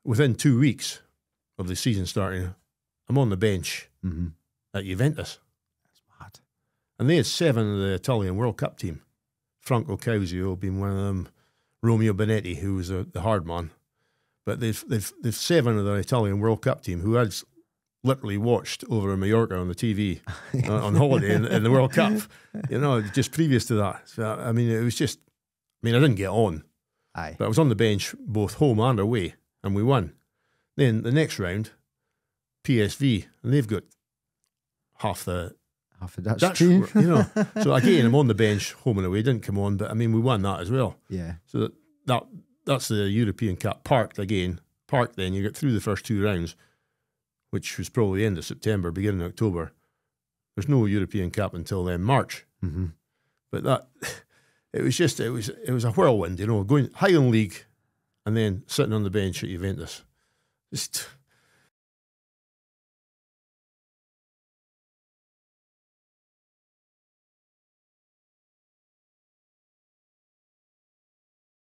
within 2 weeks of the season starting, I'm on the bench at Juventus. That's mad. And they had 7 of the Italian World Cup team. Franco Causio being one of them, Romeo Benetti, who was the hard man. But they've 7 of the Italian World Cup team who I'd literally watched over in Mallorca on the TV on holiday in the World Cup, just previous to that. So, I mean, it was just, I didn't get on. Aye. But I was on the bench both home and away, and we won. Then the next round, PSV, and they've got half the Dutch team. So again, I'm on the bench home and away, didn't come on, but we won that as well. Yeah. So that's the European Cup. Parked then, you get through the first 2 rounds, which was probably the end of September, beginning of October. There's no European Cup until then, March. Mm-hmm. But it was a whirlwind, going Highland League and then sitting on the bench at Juventus. Just